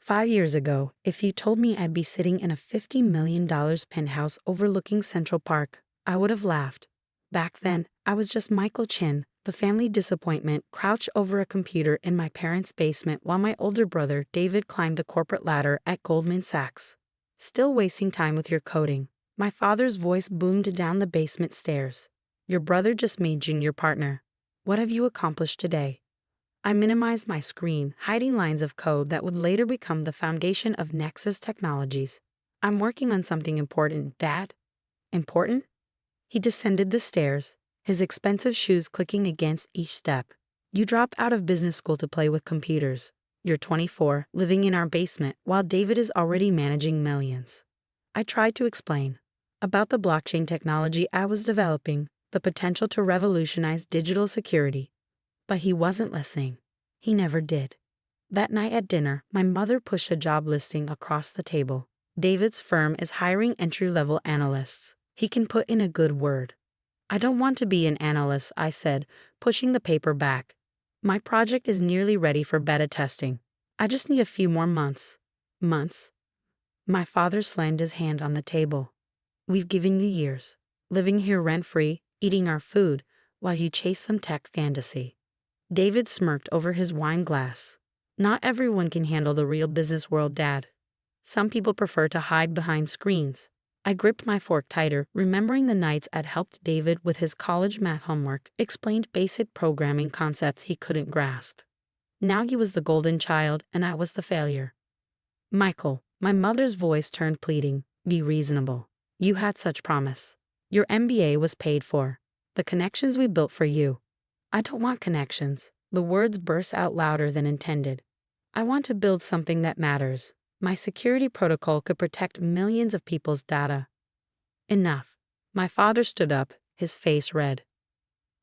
5 years ago, if you told me I'd be sitting in a $50 million penthouse overlooking Central Park, I would have laughed. Back then, I was just Michael Chin, the family disappointment, crouched over a computer in my parents' basement while my older brother, David, climbed the corporate ladder at Goldman Sachs. Still wasting time with your coding. My father's voice boomed down the basement stairs. Your brother just made junior partner. What have you accomplished today? I minimized my screen, hiding lines of code that would later become the foundation of Nexus Technologies. I'm working on something important, Dad. Important? He descended the stairs, his expensive shoes clicking against each step. You dropped out of business school to play with computers. You're 24, living in our basement, while David is already managing millions. I tried to explain about the blockchain technology I was developing, the potential to revolutionize digital security. But he wasn't listening. He never did. That night at dinner, my mother pushed a job listing across the table. David's firm is hiring entry-level analysts. He can put in a good word. I don't want to be an analyst, I said, pushing the paper back. My project is nearly ready for beta testing. I just need a few more months. Months? My father slammed his hand on the table. We've given you years, living here rent-free, eating our food, while you chase some tech fantasy. David smirked over his wine glass. Not everyone can handle the real business world, Dad. Some people prefer to hide behind screens. I gripped my fork tighter, remembering the nights I'd helped David with his college math homework, explained basic programming concepts he couldn't grasp. Now he was the golden child, and I was the failure. Michael, my mother's voice turned pleading, be reasonable. You had such promise. Your MBA was paid for. The connections we built for you. I don't want connections. The words burst out louder than intended. I want to build something that matters. My security protocol could protect millions of people's data. Enough. My father stood up, his face red.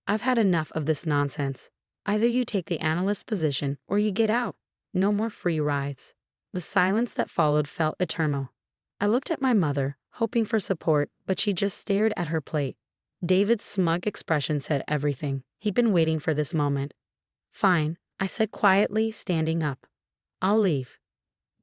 I've had enough of this nonsense. Either you take the analyst position or you get out. No more free rides. The silence that followed felt eternal. I looked at my mother, hoping for support, but she just stared at her plate. David's smug expression said everything. He'd been waiting for this moment. Fine, I said quietly, standing up. I'll leave.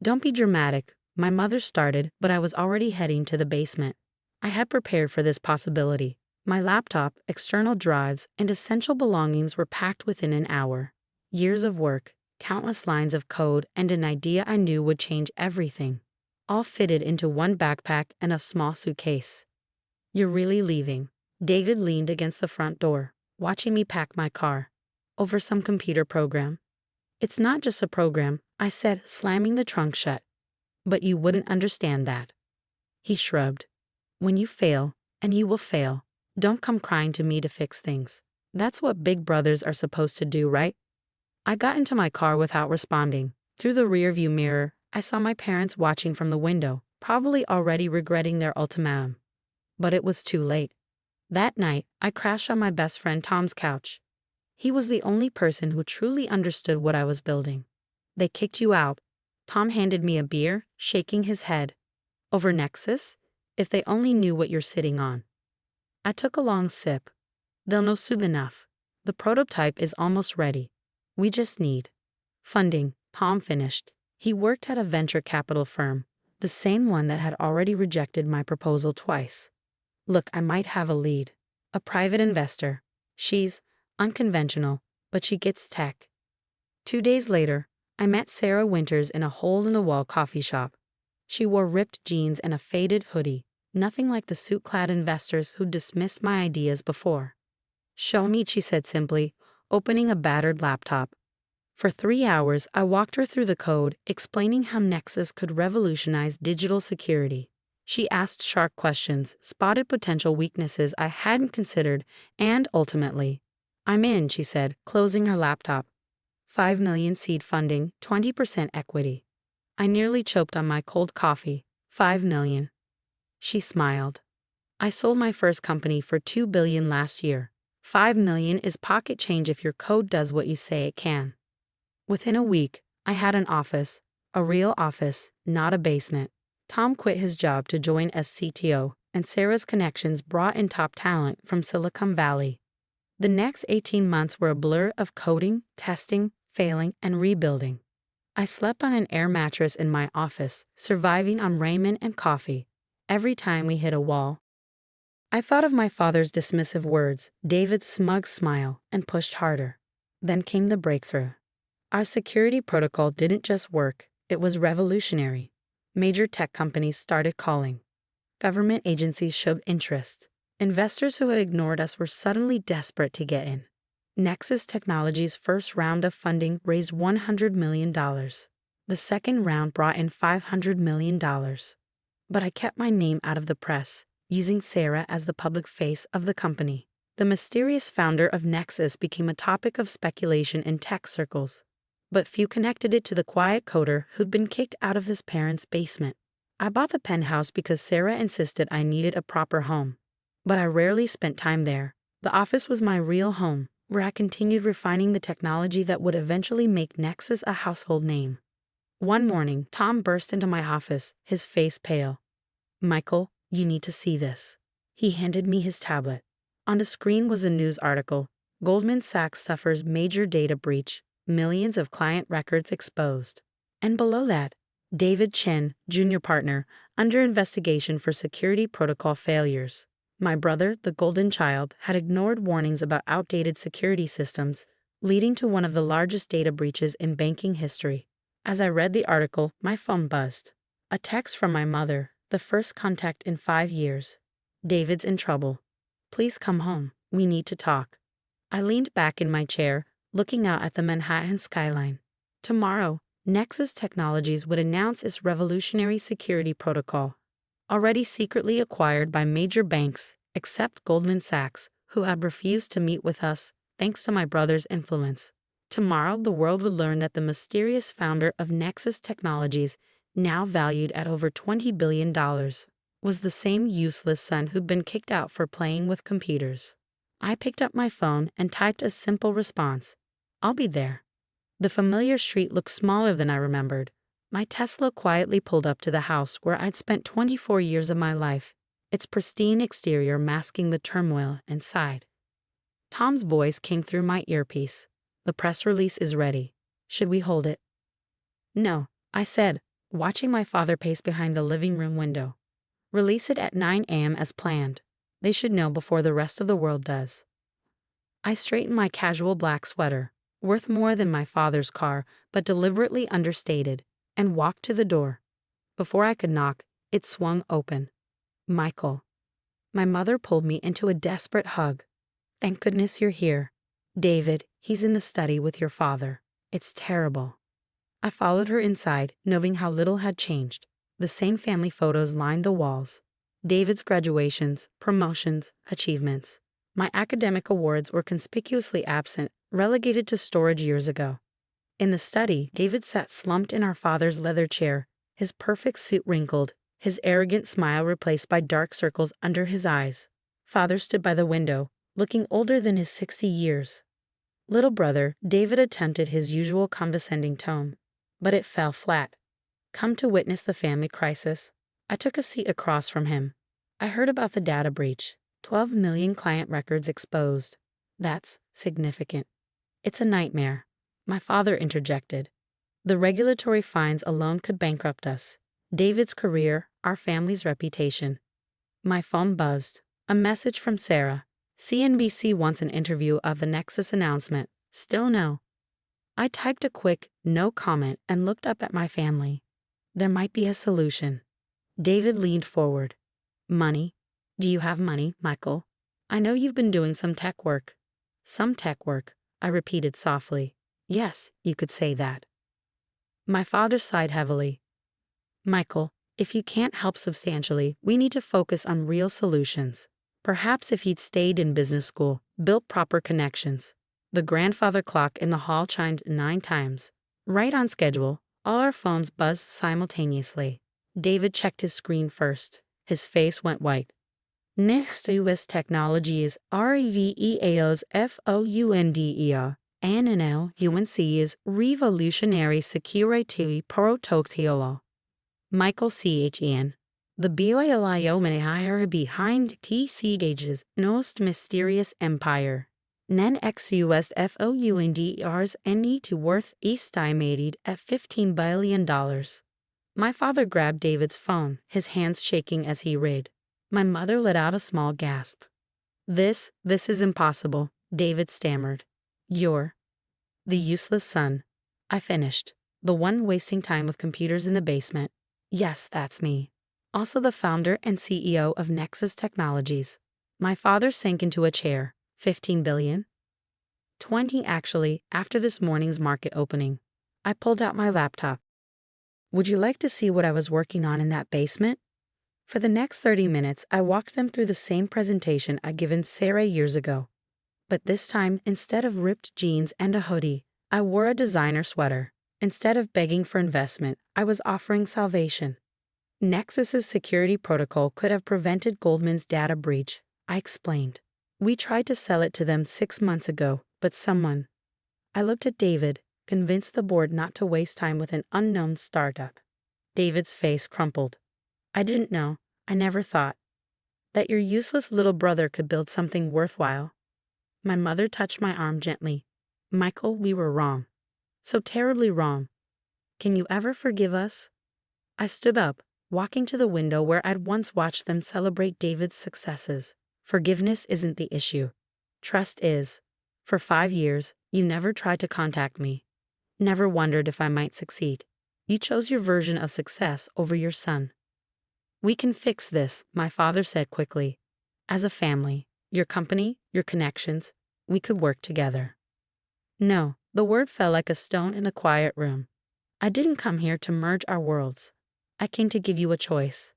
Don't be dramatic, my mother started, but I was already heading to the basement. I had prepared for this possibility. My laptop, external drives, and essential belongings were packed within an hour. Years of work, countless lines of code, and an idea I knew would change everything. All fitted into one backpack and a small suitcase. You're really leaving? David leaned against the front door, watching me pack my car. Over some computer program. It's not just a program, I said, slamming the trunk shut. But you wouldn't understand that. He shrugged. When you fail, and you will fail, don't come crying to me to fix things. That's what big brothers are supposed to do, right? I got into my car without responding. Through the rearview mirror, I saw my parents watching from the window, probably already regretting their ultimatum. But it was too late. That night, I crashed on my best friend Tom's couch. He was the only person who truly understood what I was building. They kicked you out. Tom handed me a beer, shaking his head. Over Nexus? If they only knew what you're sitting on. I took a long sip. They'll know soon enough. The prototype is almost ready. We just need funding, Tom finished. He worked at a venture capital firm, the same one that had already rejected my proposal twice. Look, I might have a lead. A private investor. She's unconventional, but she gets tech. 2 days later, I met Sarah Winters in a hole-in-the-wall coffee shop. She wore ripped jeans and a faded hoodie, nothing like the suit-clad investors who dismissed my ideas before. Show me, she said simply, opening a battered laptop. For 3 hours, I walked her through the code, explaining how Nexus could revolutionize digital security. She asked sharp questions, spotted potential weaknesses I hadn't considered, and ultimately, I'm in, she said, closing her laptop. 5 million seed funding, 20% equity. I nearly choked on my cold coffee. 5 million. She smiled. I sold my first company for $2 billion last year. 5 million is pocket change if your code does what you say it can. Within a week, I had an office, a real office, not a basement. Tom quit his job to join as CTO, and Sarah's connections brought in top talent from Silicon Valley. The next 18 months were a blur of coding, testing, failing, and rebuilding. I slept on an air mattress in my office, surviving on ramen and coffee. Every time we hit a wall, I thought of my father's dismissive words, David's smug smile, and pushed harder. Then came the breakthrough. Our security protocol didn't just work, it was revolutionary. Major tech companies started calling. Government agencies showed interest. Investors who had ignored us were suddenly desperate to get in. Nexus Technologies' first round of funding raised $100 million. The second round brought in $500 million. But I kept my name out of the press, using Sarah as the public face of the company. The mysterious founder of Nexus became a topic of speculation in tech circles, but few connected it to the quiet coder who'd been kicked out of his parents' basement. I bought the penthouse because Sarah insisted I needed a proper home, but I rarely spent time there. The office was my real home, where I continued refining the technology that would eventually make Nexus a household name. One morning, Tom burst into my office, his face pale. "Michael, you need to see this." He handed me his tablet. On the screen was a news article. Goldman Sachs suffers major data breach, millions of client records exposed. And below that, David Chen, junior partner, under investigation for security protocol failures. My brother, the golden child, had ignored warnings about outdated security systems, leading to one of the largest data breaches in banking history. As I read the article, my phone buzzed. A text from my mother, the first contact in 5 years. "David's in trouble. Please come home. We need to talk." I leaned back in my chair, looking out at the Manhattan skyline. Tomorrow, Nexus Technologies would announce its revolutionary security protocol, already secretly acquired by major banks, except Goldman Sachs, who had refused to meet with us, thanks to my brother's influence. Tomorrow, the world would learn that the mysterious founder of Nexus Technologies, now valued at over $20 billion, was the same useless son who'd been kicked out for playing with computers. I picked up my phone and typed a simple response. "I'll be there." The familiar street looked smaller than I remembered. My Tesla quietly pulled up to the house where I'd spent 24 years of my life, its pristine exterior masking the turmoil inside. Tom's voice came through my earpiece. "The press release is ready. Should we hold it?" "No," I said, watching my father pace behind the living room window. "Release it at 9 a.m. as planned. They should know before the rest of the world does." I straightened my casual black sweater, worth more than my father's car, but deliberately understated, and walked to the door. Before I could knock, it swung open. "Michael." My mother pulled me into a desperate hug. "Thank goodness you're here. David, he's in the study with your father. It's terrible." I followed her inside, knowing how little had changed. The same family photos lined the walls. David's graduations, promotions, achievements. My academic awards were conspicuously absent, relegated to storage years ago. In the study, David sat slumped in our father's leather chair, his perfect suit wrinkled, his arrogant smile replaced by dark circles under his eyes. Father stood by the window, looking older than his 60 years. "Little brother," David attempted his usual condescending tone, but it fell flat. "Come to witness the family crisis." I took a seat across from him. "I heard about the data breach. 12 million client records exposed. That's significant." "It's a nightmare," my father interjected. "The regulatory fines alone could bankrupt us. David's career, our family's reputation." My phone buzzed. A message from Sarah. "CNBC wants an interview of the Nexus announcement. Still no." I typed a quick no comment and looked up at my family. There might be a solution. David leaned forward. "Money? Do you have money, Michael? I know you've been doing some tech work." "Some tech work," I repeated softly. "Yes, you could say that." My father sighed heavily. "Michael, if you can't help substantially, we need to focus on real solutions. Perhaps if he'd stayed in business school, built proper connections." The grandfather clock in the hall chimed 9 times. Right on schedule, all our phones buzzed simultaneously. David checked his screen first. His face went white. "Nexus Technologies REVEAO's FOUNDER ANNO UNC's Revolutionary Security Protocol." Michael CHEN. "The BOLIO behind TCG's most mysterious empire." Nen XUS FOUNDERS NE to worth estimated at $15 billion. My father grabbed David's phone, his hands shaking as he read. My mother let out a small gasp. This is impossible, David stammered. You're the useless son. I finished. The one wasting time with computers in the basement. Yes, that's me. Also the founder and CEO of Nexus Technologies. My father sank into a chair. 15 billion? 20 actually, after this morning's market opening. I pulled out my laptop. Would you like to see what I was working on in that basement? For the next 30 minutes, I walked them through the same presentation I'd given Sarah years ago. But this time, instead of ripped jeans and a hoodie, I wore a designer sweater. Instead of begging for investment, I was offering salvation. Nexus's security protocol could have prevented Goldman's data breach, I explained. We tried to sell it to them 6 months ago, but someone. I looked at David, convinced the board not to waste time with an unknown startup. David's face crumpled. I didn't know, I never thought, that your useless little brother could build something worthwhile. My mother touched my arm gently. Michael, we were wrong. So terribly wrong. Can you ever forgive us? I stood up, walking to the window where I'd once watched them celebrate David's successes. Forgiveness isn't the issue. Trust is. For 5 years, you never tried to contact me. Never wondered if I might succeed. You chose your version of success over your son. We can fix this, my father said quickly. As a family, your company, your connections, we could work together. No, the word fell like a stone in a quiet room. I didn't come here to merge our worlds. I came to give you a choice.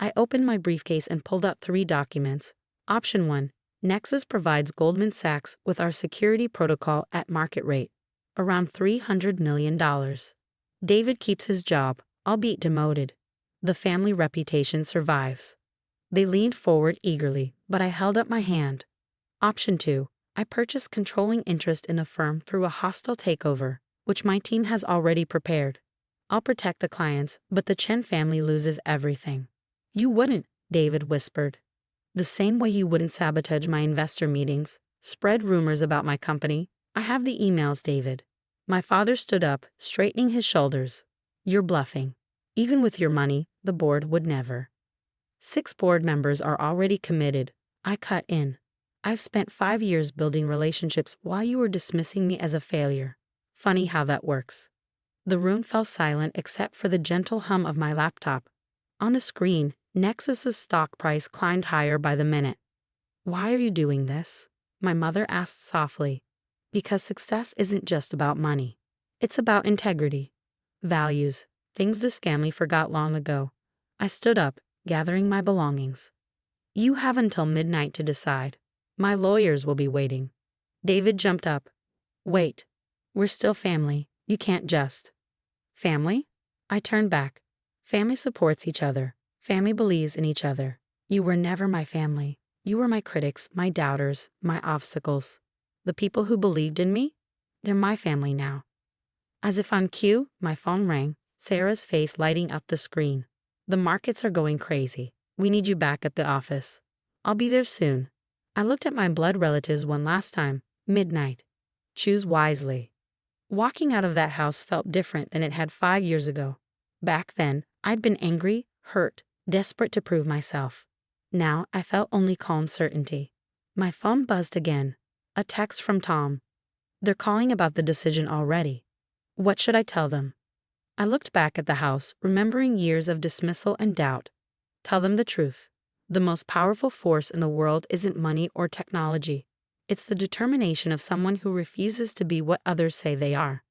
I opened my briefcase and pulled out 3 documents. Option 1, Nexus provides Goldman Sachs with our security protocol at market rate, around $300 million. David keeps his job, albeit demoted. The family reputation survives. They leaned forward eagerly, but I held up my hand. Option 2, I purchased controlling interest in a firm through a hostile takeover, which my team has already prepared. I'll protect the clients, but the Chen family loses everything. You wouldn't, David whispered. The same way you wouldn't sabotage my investor meetings, spread rumors about my company. I have the emails, David. My father stood up, straightening his shoulders. You're bluffing. Even with your money, the board would never. 6 board members are already committed. I cut in. I've spent 5 years building relationships while you were dismissing me as a failure. Funny how that works. The room fell silent except for the gentle hum of my laptop. On the screen, Nexus's stock price climbed higher by the minute. Why are you doing this? My mother asked softly. Because success isn't just about money. It's about integrity. Values. Things this family forgot long ago. I stood up, gathering my belongings. You have until midnight to decide. My lawyers will be waiting. David jumped up. Wait. We're still family. You can't just. Family? I turned back. Family supports each other. Family believes in each other. You were never my family. You were my critics, my doubters, my obstacles. The people who believed in me? They're my family now. As if on cue, my phone rang, Sarah's face lighting up the screen. The markets are going crazy. We need you back at the office. I'll be there soon. I looked at my blood relatives one last time. Midnight. Choose wisely. Walking out of that house felt different than it had 5 years ago. Back then, I'd been angry, hurt, desperate to prove myself. Now I felt only calm certainty. My phone buzzed again. A text from Tom. They're calling about the decision already. What should I tell them? I looked back at the house, remembering years of dismissal and doubt. Tell them the truth. The most powerful force in the world isn't money or technology. It's the determination of someone who refuses to be what others say they are.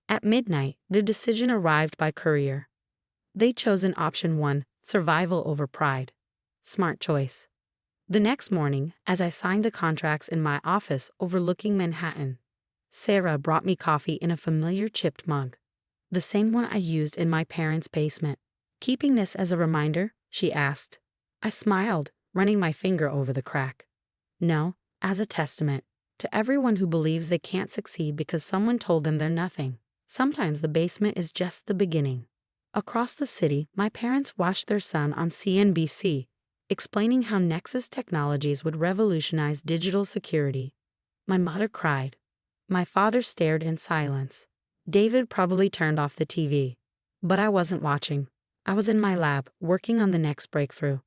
At midnight, their decision arrived by courier. They'd chosen option 1, survival over pride. Smart choice. The next morning, as I signed the contracts in my office overlooking Manhattan, Sarah brought me coffee in a familiar chipped mug. The same one I used in my parents' basement. Keeping this as a reminder? She asked. I smiled, running my finger over the crack. No, as a testament to everyone who believes they can't succeed because someone told them they're nothing. Sometimes the basement is just the beginning. Across the city, my parents watched their son on CNBC, explaining how Nexus Technologies would revolutionize digital security. My mother cried. My father stared in silence. David probably turned off the TV. But I wasn't watching. I was in my lab, working on the next breakthrough.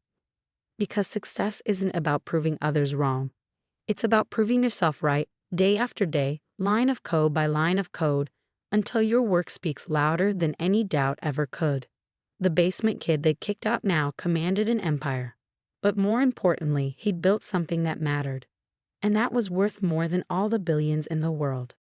Because success isn't about proving others wrong. It's about proving yourself right, day after day, line of code by line of code, until your work speaks louder than any doubt ever could. The basement kid they kicked out now commanded an empire. But more importantly, he'd built something that mattered. And that was worth more than all the billions in the world.